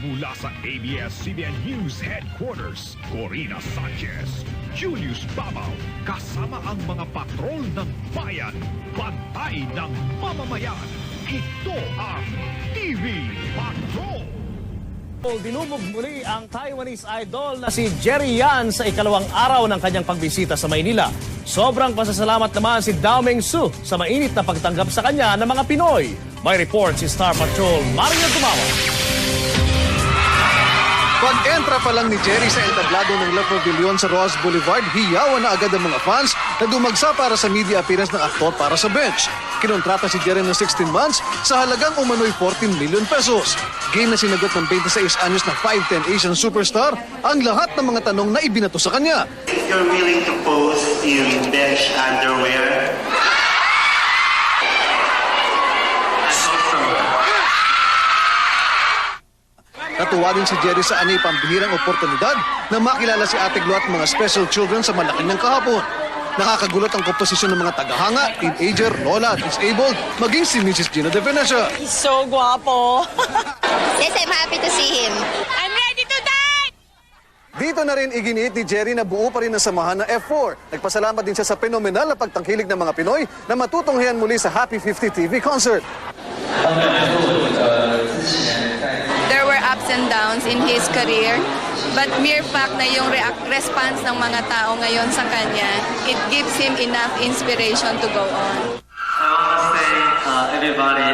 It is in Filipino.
Mula sa ABS-CBN News Headquarters, Corina Sanchez, Julius Babaw, kasama ang mga patrol ng bayan, bantay ng mamamayan. Ito ang TV Patrol! Dinubog muli ang Taiwanese idol na si Jerry Yan sa ikalawang araw ng kanyang pagbisita sa Maynila. Sobrang pasasalamat naman si Dao Mengsu sa mainit na pagtanggap sa kanya ng mga Pinoy. May report si Star Patrol Mario Tumawa. Pag-entra pa lang ni Jerry sa entablado ng La Pavilion sa Ross Boulevard, hiyawan na agad ang mga fans na dumagsa para sa media appearance ng aktor para sa bench. Kinontrata si Jerry ng 16 months sa halagang umano'y 14 million pesos. Game na sinagot ng 26 anyos na 5'10 Asian superstar ang lahat ng mga tanong na ibinato sa kanya. You're willing to pose in bench underwear? Natuwa din si Jerry sa anay pambihirang oportunidad na makilala si Ate Glo at mga special children sa Malacanang kahapon. Nakakagulat ang komposisyon ng mga tagahanga, teenager, lola at disabled, maging si Mrs. Gina De Venecia. He's so guapo. Yes, I'm happy to see him. I'm ready to die! Dito na rin iginiit ni Jerry na buo pa rin ang samahan ng F4. Nagpasalamat din siya sa fenomenal na pagtangkilik ng mga Pinoy na matutunghayan muli sa Happy 50 TV concert. There were ups and downs in his career, but mere fact na yung response ng mga tao ngayon sa kanya, it gives him enough inspiration to go on. I want to say everybody